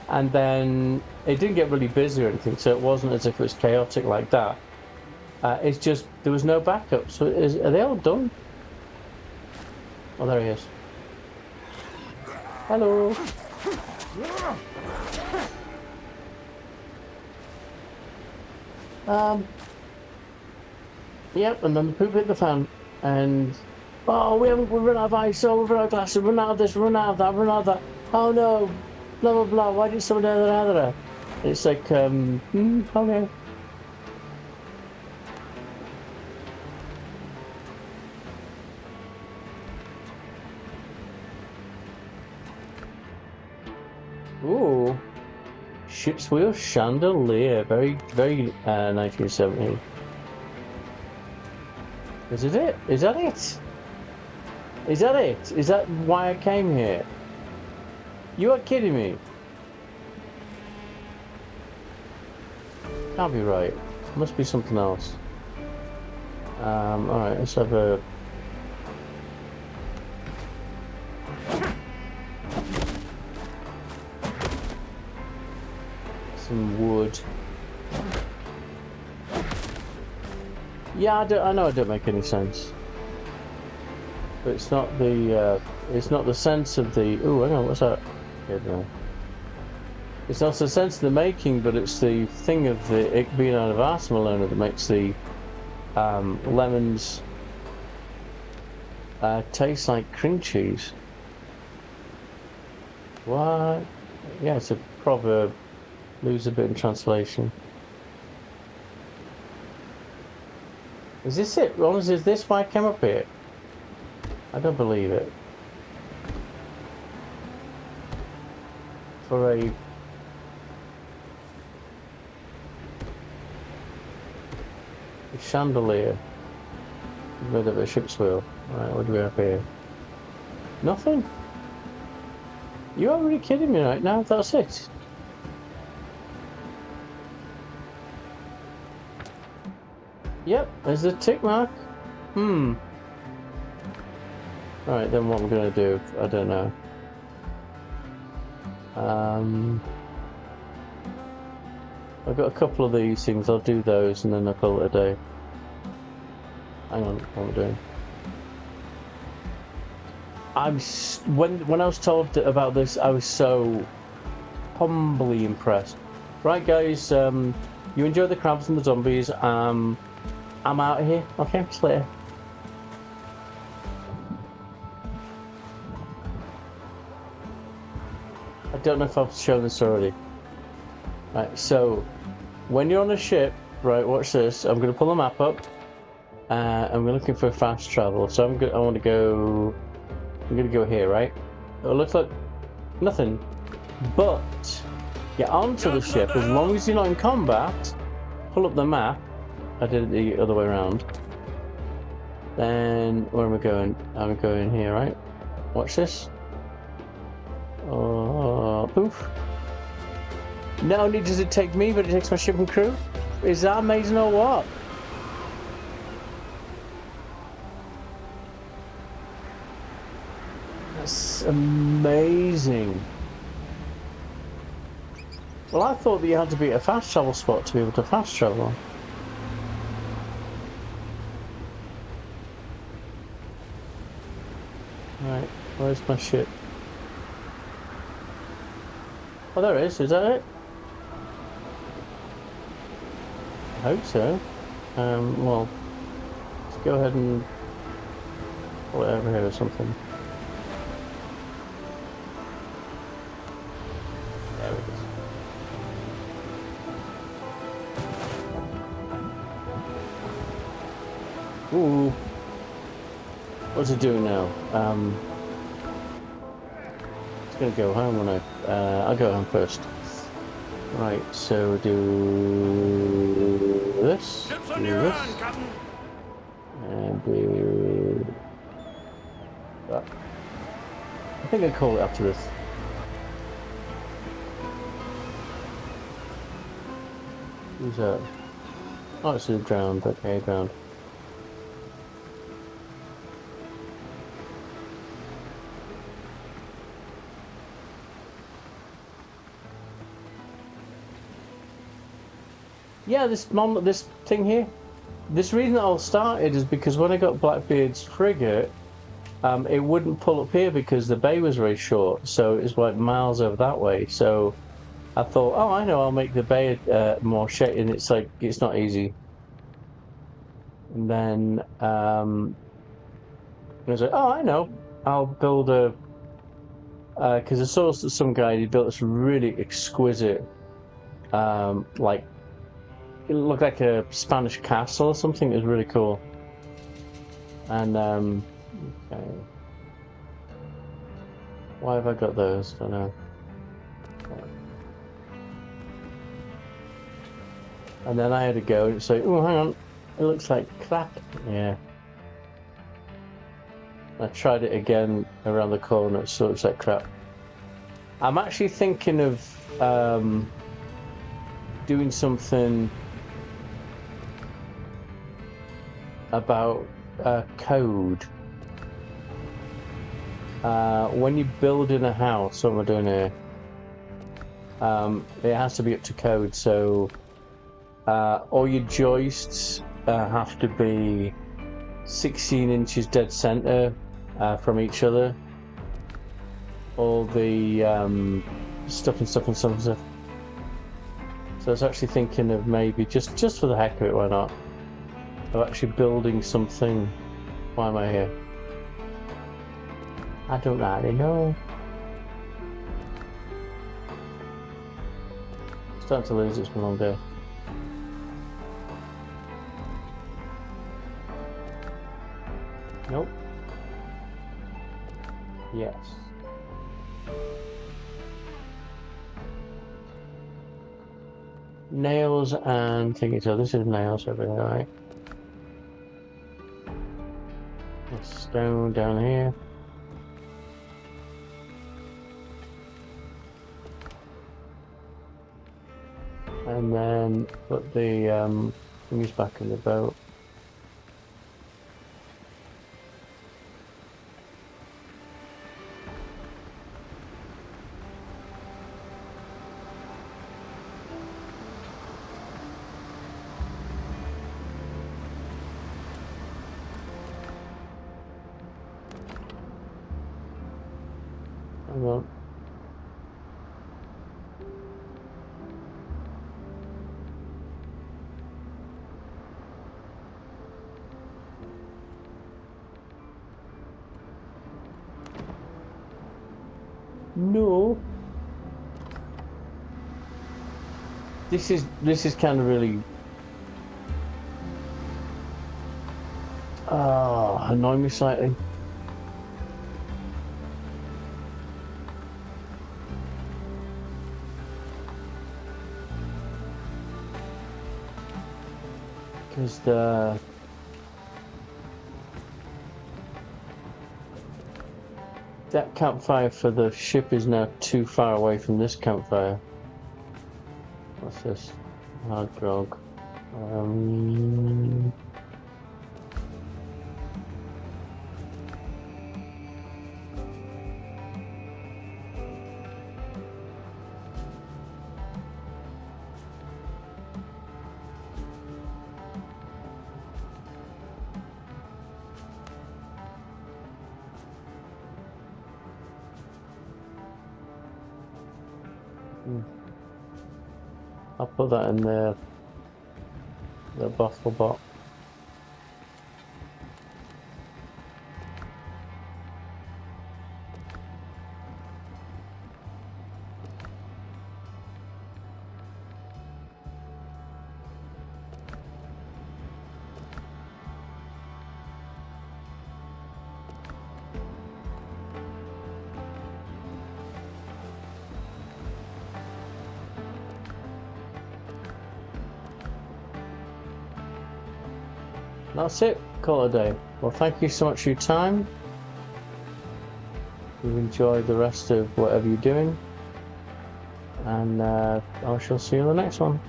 And then it didn't get really busy or anything, so it wasn't as if it was chaotic like that. It's just there was no backup. So are they all done? Oh, there he is. Hello. Yep, and then the poop hit the fan, and oh, we've run out of ice, oh, we've run out of glass, we've run out of this, run out of that, run out of that. Oh no, blah blah blah. Why did someone do that? It's like, okay. Ooh, ship's wheel chandelier, very 1970. Is it? Is that it? Is that it? Is that why I came here? You are kidding me. Can't be right. Must be something else. Alright, let's have a... some wood. Yeah, I know it don't make any sense. But it's not the sense of the... Ooh, hang on, what's that? It's not the sense of the making, but it's the thing of it being out of Arsenal that makes the lemons taste like cream cheese. What? Yeah, it's a proverb. Lose a bit in translation. Is this it? Ronald, is this why I came up here? I don't believe it. For a... chandelier. Made of a ship's wheel. Right, what do we have here? Nothing? You are really kidding me right now? That's it? Yep, there's a tick mark. Alright, then what we're gonna do, I don't know. I've got a couple of these things, I'll do those and then I'll call it a day. Hang on, what am I doing? When I was told about this, I was so humbly impressed. Right guys, you enjoy the crabs and the zombies, I'm out of here. Okay, see you later. I don't know if I've shown this already. Right, so when you're on a ship, right, watch this. I'm going to pull the map up, and we're looking for fast travel. So I'm going to go here, right? It looks like nothing, but get onto the ship as long as you're not in combat. Pull up the map. I did it the other way around. Then where am I going? I'm going here, right? Watch this. Oh, poof. Not only does it take me, but it takes my ship and crew. Is that amazing or what? That's amazing. Well, I thought that you had to be at a fast travel spot to be able to fast travel. Right, where's my ship? Oh, there it is. Is that it? I hope so. Well, let's go ahead and pull it over here or something. There it is. Ooh. What's it doing now? It's gonna go home when I'll go home first. Right, so do this, do this, and do that. I think I call it after this. Who's that? Oh, it's a drowned. Okay, drowned. Yeah, this thing here. This reason it all started is because when I got Blackbeard's frigate, it wouldn't pull up here because the bay was very short, so it's like miles over that way. So I thought, oh, I know, I'll make the bay more shady, and it's like it's not easy. And then I was like, oh, I know, I'll build a because I saw some guy he built this really exquisite like. It looked like a Spanish castle or something. It was really cool. And okay. Why have I got those? I don't know. Okay. And then I had to go and say, oh, hang on, it looks like crap. Yeah. I tried it again around the corner, so it looks like crap. I'm actually thinking of doing something about code. When you build in a house, what am I doing here? It has to be up to code, so all your joists have to be 16 inches dead center from each other. All the stuff. So I was actually thinking of maybe just for the heck of it, why not? Of actually building something. Why am I here? I don't really know. Starting to lose, it's been a long day. Nope. Yes. Nails and thingy. So this is nails over here, right? There's stone down here. And then put the thingies back in the boat. Hang on. No. This is kind of really annoying me slightly. Because that campfire for the ship is now too far away from this campfire. What's this? Hard grog. I'll put that in the bottle box. That's it. Call it a day. Well, thank you so much for your time. You enjoy the rest of whatever you're doing, and I shall see you in the next one.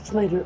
See you later.